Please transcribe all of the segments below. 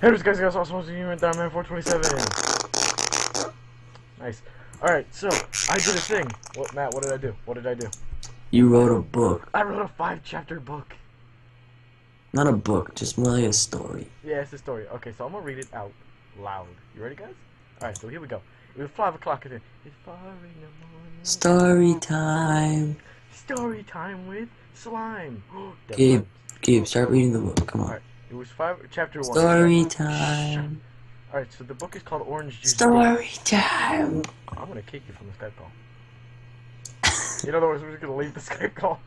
Hey, guys, also watching you and Diamond 427. Nice. Alright, so, I did a thing. What, Matt, what did I do? What did I do? You wrote a book. I wrote a 5-chapter book. Not a book, just more like a story. Yeah, it's a story. Okay, so I'm gonna read it out loud. You ready, guys? Alright, so here we go. It was 5 o'clock in the... It's 5 in the morning. Story time. Story time with slime. Gabe, start reading the book. Come on. Alright, it was chapter 1. Story time. Alright, so the book is called Orange Juice. Story time. I'm gonna kick you from the Skype call. In other words, we're just gonna leave the Skype call.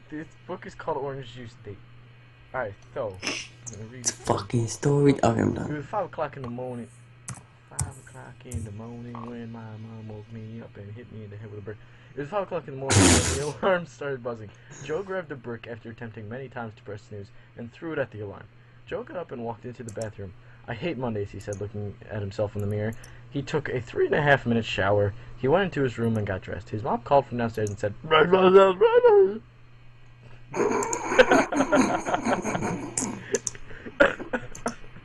This book is called Orange Juice Date. Alright, so I'm gonna read It's fucking story. Okay, I'm It done. was 5 o'clock in the morning. 5 o'clock in the morning when my mom woke me up and hit me in the head with a brick. It was 5 o'clock in the morning when the alarm started buzzing. Joe grabbed the brick after attempting many times to press snooze and threw it at the alarm. Joe got up and walked into the bathroom. I hate Mondays, he said, looking at himself in the mirror. He took a 3.5-minute shower. He went into his room and got dressed. His mom called from downstairs and said, Now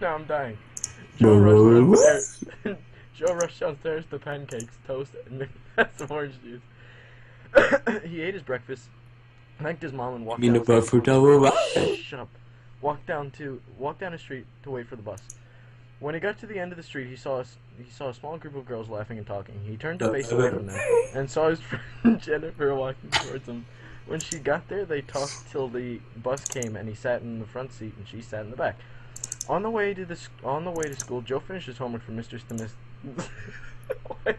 I'm dying. Joe rushed downstairs to pancakes, toast, and a glass of orange juice. He ate his breakfast, thanked his mom, and walked down. Shut up. Walked down the street to wait for the bus. When he got to the end of the street, he saw a small group of girls laughing and talking. He turned to face away from them and saw his friend Jennifer walking towards him. When she got there, they talked till the bus came, and he sat in the front seat and she sat in the back. On the way to school, Joe finished his homework from Mr. Smith. What?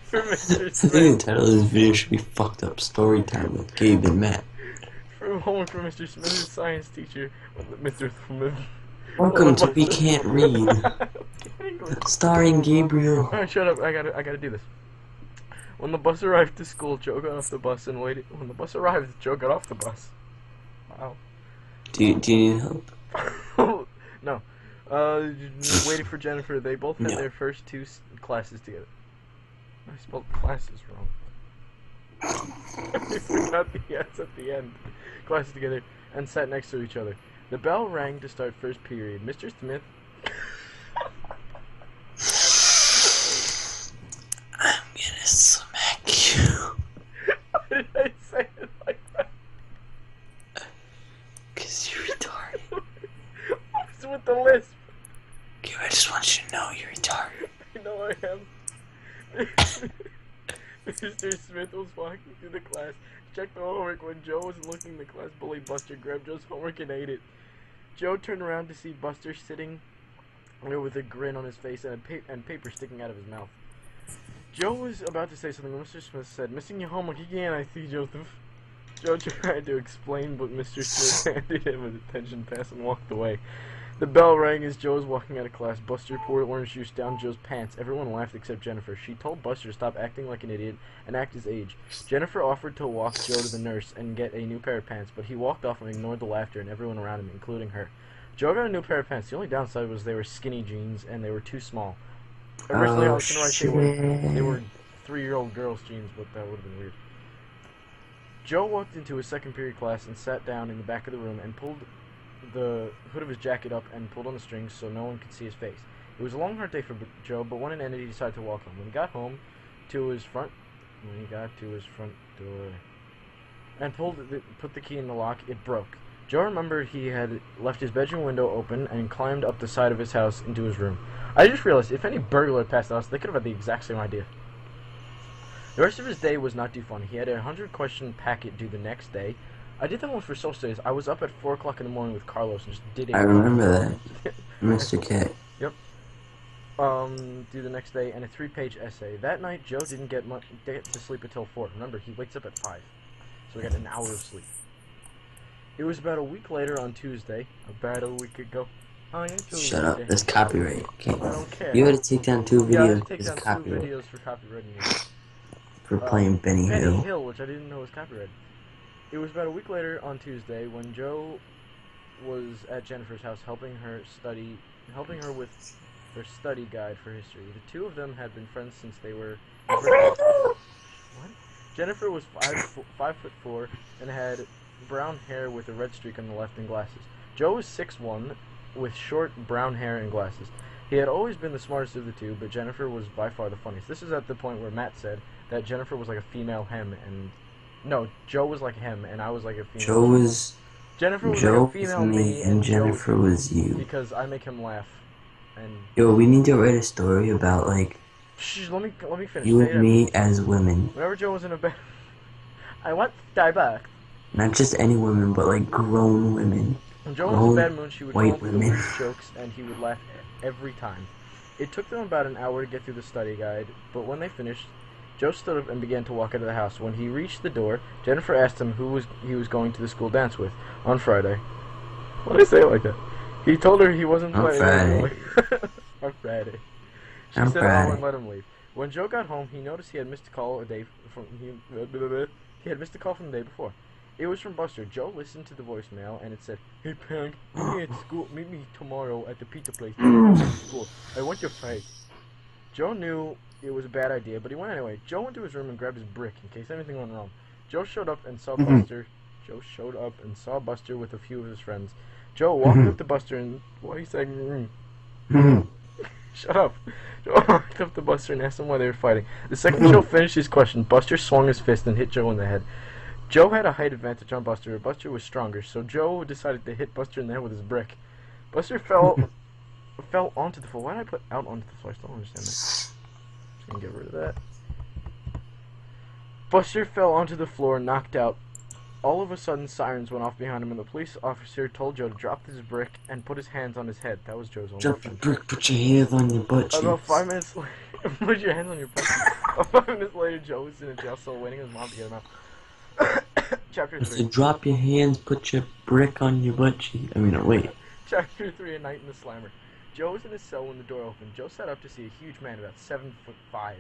For Mr. I think the Smith. title of this video should be Fucked Up Story Time with Gabe and Matt. For homework from Mr. Smith, his science teacher, Mr. Smith. Welcome to We Can't Read, starring Gabriel. Alright, shut up. I gotta do this. When the bus arrived to school, Joe got off the bus and waited. When the bus arrived, Joe got off the bus. Wow. Do you need help? No. Waiting for Jennifer. They both had their first 2 classes together. I spelled classes wrong. I forgot the S at the end. Classes together and sat next to each other. The bell rang to start first period. Mr. Smith. I'm gonna smack you. Why did I say it like that? 'Cause you're retarded. What's with the lisp? Gabe, I just want you to know you're retarded. I know I am. Mr. Smith was walking through the class, checked the homework. When Joe wasn't looking, the class bully Buster grabbed Joe's homework and ate it. Joe turned around to see Buster sitting there with a grin on his face and paper sticking out of his mouth. Joe was about to say something when Mr. Smith said, "Missing your homework again, I see, Joseph." Joe tried to explain, but Mr. Smith handed him a detention pass and walked away. The bell rang as Joe was walking out of class. Buster poured orange juice down Joe's pants. Everyone laughed except Jennifer. She told Buster to stop acting like an idiot and act his age. Jennifer offered to walk Joe to the nurse and get a new pair of pants, but he walked off and ignored the laughter and everyone around him, including her. Joe got a new pair of pants. The only downside was they were skinny jeans and they were too small. Originally, I was going to write they were 3-year-old girls' jeans, but that would have been weird. Joe walked into his second period class and sat down in the back of the room and pulled the hood of his jacket up and pulled on the strings so no one could see his face. It was a long, hard day for Joe, but when it ended, he decided to walk home. When he got to his front door and put the key in the lock, it broke. Joe remembered he had left his bedroom window open and climbed up the side of his house into his room. I just realized if any burglar had passed the house, they could have had the exact same idea. The rest of his day was not too fun. He had a 100-question packet due the next day. I did that one for social studies. I was up at 4 o'clock in the morning with Carlos and just did it. I remember that. Mr. K. Yep. Due the next day, and a 3-page essay. That night, Joe didn't get to sleep until 4. Remember, he wakes up at 5. So we got an hour of sleep. It was about a week later on Tuesday. About a week ago. Oh, yeah, Shut up. That's copyright. Okay. I don't care. You had to take down 2 Yeah, I had videos. to take It's down 2 copyright. videos for copyrighting it. For playing Benny Hill. Which I didn't know was copyrighted. It was about a week later on Tuesday when Joe was at Jennifer's house helping her with her study guide for history. The 2 of them had been friends since they were... What? Jennifer was 5'4" and had brown hair with a red streak on the left and glasses. Joe was 6'1", with short brown hair and glasses. He had always been the smartest of the two, but Jennifer was by far the funniest. This is at the point where Matt said that Jennifer was like a female him, and no, Joe was like him, and I was like a female. Jennifer was like a female me, and Jennifer was you. Because I make him laugh. And yo, we need to write a story about like. Shh, let me finish. You and me as women. Whenever Joe was in a bed, I want Starbucks. Not just any women, but like grown women. When Joe was in a bad mood, she would come up with women. weird jokes, and he would laugh every time. It took them about an hour to get through the study guide, but when they finished, Joe stood up and began to walk out of the house. When he reached the door, Jennifer asked him who he was going to the school dance with on Friday. Why did I say it like that? He told her he wasn't on Friday. On Friday. She on said Friday. Oh and let him leave. When Joe got home, he noticed he had missed a call from the day before. It was from Buster. Joe listened to the voicemail, and it said, "Hey, Pang, meet me at school. Meet me tomorrow at the pizza place. School. I want your face." Joe knew it was a bad idea, but he went anyway. Joe went to his room and grabbed his brick in case anything went wrong. Joe showed up and saw Buster. Joe showed up and saw Buster with a few of his friends. Joe walked up to Buster and why are you saying? Shut up. Joe walked up to Buster and asked him why they were fighting. The second Joe finished his question, Buster swung his fist and hit Joe in the head. Joe had a height advantage on Buster, but Buster was stronger, so Joe decided to hit Buster in the head with his brick. Buster fell onto the floor. Why did I put out onto the floor? I still don't understand that. Just gonna get rid of that. Buster fell onto the floor, knocked out. All of a sudden, sirens went off behind him, and the police officer told Joe to drop his brick and put his hands on his head. That was Joe's only Drop your brick, put your hands on your butt cheeks. About 5 minutes later, put your hands on your butt cheeks. About 5 minutes later, Joe was in a jail cell waiting for his mom to get him out. Chapter 3. So drop your hands, put your brick on your butt cheek. I mean, wait. Chapter 3, A Night in the Slammer. Joe was in his cell when the door opened. Joe sat up to see a huge man about 7'5",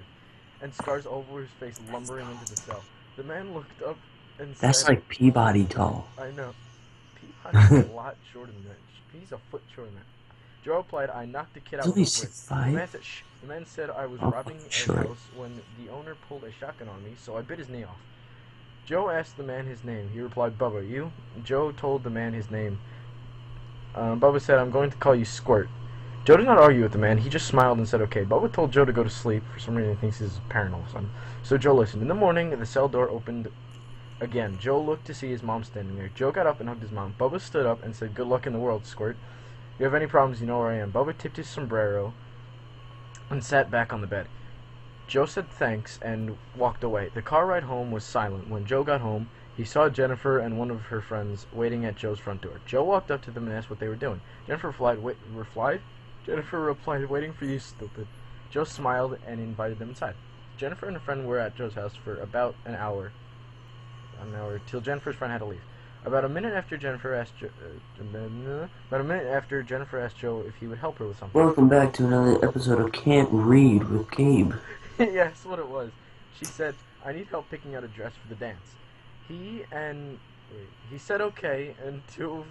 and scars all over his face lumbering into the cell. The man looked up and said... That's like Peabody tall. I know. Peabody's a lot shorter than that. He's a foot shorter than that. Joe replied, "I knocked the kid out with a brick." 6'5". The man said I was robbing a house when the owner pulled a shotgun on me, so I bit his knee off. Joe asked the man his name. He replied, "Bubba." "You?" Joe told the man his name. Bubba said, "I'm going to call you Squirt." Joe did not argue with the man. He just smiled and said, "Okay." Bubba told Joe to go to sleep. For some reason, he thinks he's paranoid or something. So Joe listened. In the morning, the cell door opened again. Joe looked to see his mom standing there. Joe got up and hugged his mom. Bubba stood up and said, "Good luck in the world, Squirt. If you have any problems, you know where I am." Bubba tipped his sombrero and sat back on the bed. Joe said thanks and walked away. The car ride home was silent. When Joe got home, he saw Jennifer and one of her friends waiting at Joe's front door. Joe walked up to them and asked what they were doing. Jennifer replied, "Waiting for you, stupid." Joe smiled and invited them inside. Jennifer and a friend were at Joe's house for about an hour till Jennifer's friend had to leave. About a minute after Jennifer asked Joe if he would help her with something. Welcome back to another episode of Can't Read with Gabe. Yeah, that's what it was. She said, "I need help picking out a dress for the dance." He said okay, and the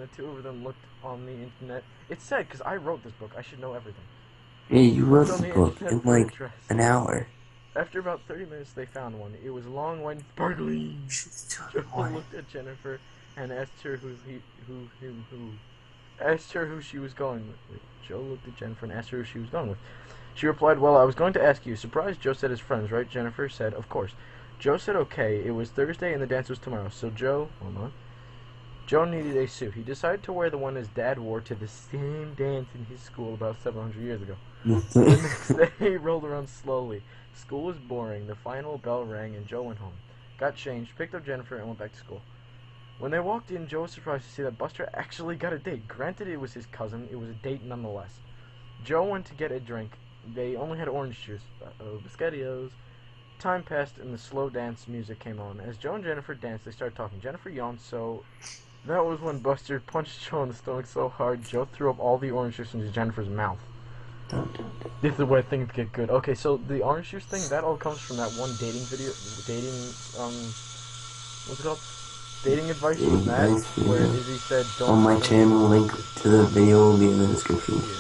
two of them looked on the internet. It's sad because I wrote this book. I should know everything. Yeah, you wrote the book in like an hour. After about 30 minutes, they found one. It was long, white, and sparkling. Joe looked at Jennifer and asked her who she was going with. Joe looked at Jennifer and asked her who she was going with. She replied, "Well, I was going to ask you." Surprised, Joe said his friends, right? Jennifer said, "Of course." Joe said okay. It was Thursday and the dance was tomorrow. So Joe needed a suit. He decided to wear the one his dad wore to the same dance in his school about 700 years ago. The next day, he rolled around slowly. School was boring. The final bell rang and Joe went home. Got changed, picked up Jennifer, and went back to school. When they walked in, Joe was surprised to see that Buster actually got a date. Granted, it was his cousin. It was a date nonetheless. Joe went to get a drink. They only had orange juice. Biscottios. Time passed and the slow dance music came on. As Joe and Jennifer danced, they started talking. Jennifer yawned, so that was when Buster punched Joe in the stomach so hard, Joe threw up all the orange juice into Jennifer's mouth. This is where things get good. Okay, so the orange juice thing, that all comes from that one dating video, what's it called? Dating advice with Matt, where Izzy said, "Don't." On my channel, link to the video will be in the description. Yeah.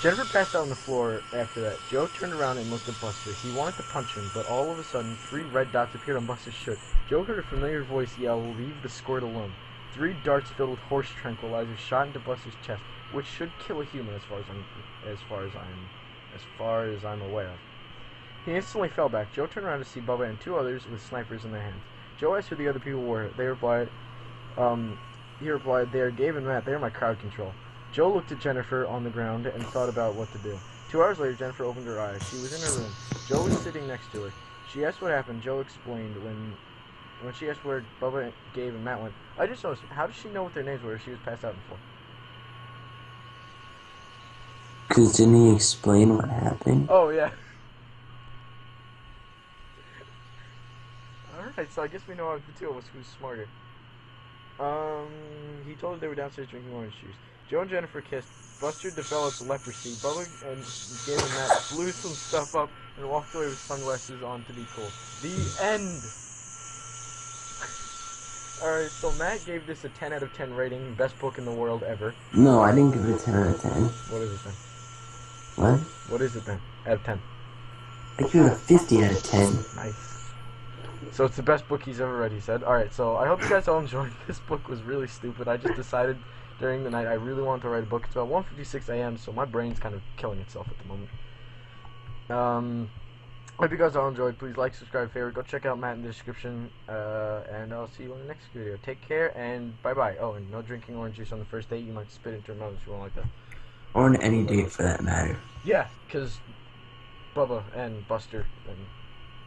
Jennifer passed out on the floor after that. Joe turned around and looked at Buster. He wanted to punch him, but all of a sudden, 3 red dots appeared on Buster's shirt. Joe heard a familiar voice yell, "Leave the Squirt alone." 3 darts filled with horse tranquilizers shot into Buster's chest, which should kill a human as far as I'm aware of. He instantly fell back. Joe turned around to see Bubba and 2 others with snipers in their hands. Joe asked who the other people were. He replied, they are Gabe and Matt. They are my crowd control. Joe looked at Jennifer on the ground and thought about what to do. 2 hours later, Jennifer opened her eyes. She was in her room. Joe was sitting next to her. She asked what happened. Joe explained. When she asked where Bubba, Gabe, and Matt went, I just noticed, how does she know what their names were if she was passed out before? Because didn't he explain what happened? Oh, yeah. Alright, so I guess we know out of the 2 of us who's smarter. He told her they were downstairs drinking orange juice. Joe and Jennifer kissed. Buster developed leprosy. Bubba and Gabe and Matt blew some stuff up and walked away with sunglasses on to be cool. The end! Alright, so Matt gave this a 10 out of 10 rating. Best book in the world ever. No, I didn't give it a 10 out of 10. What is it then? What? What is it then? Out of 10. I give it a 50 out of 10. Nice. So it's the best book he's ever read, he said. Alright, so I hope you guys all enjoyed. This book was really stupid. I just decided during the night I really wanted to write a book. It's about 1:56 a.m., so my brain's kind of killing itself at the moment. Hope you guys all enjoyed. Please like, subscribe, favorite. Go check out Matt in the description. And I'll see you in the next video. Take care, and bye-bye. Oh, and no drinking orange juice on the first date. You might spit into your mouth if you won't like that. Or on any date for that matter. Yeah, because Bubba and Buster and...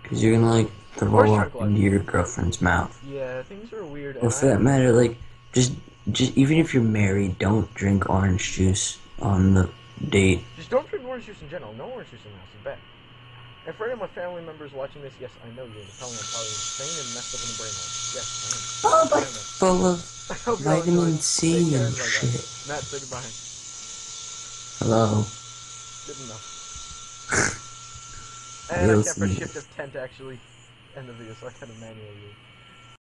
Because you're gonna, like, throw up into your girlfriend's mouth. Yeah, things are weird. Or for that matter, like, just even if you're married, don't drink orange juice on the date. Just don't drink orange juice in general. No orange juice in the house is bad. And for any of my family members watching this, yes, I know you're probably insane and messed up in the brain. Yes, I am. Oh, full of vitamin C and shit. Matt, say goodbye. Hello. Good enough. And I can't press shift F10 to actually end the video, so I kind of manually do.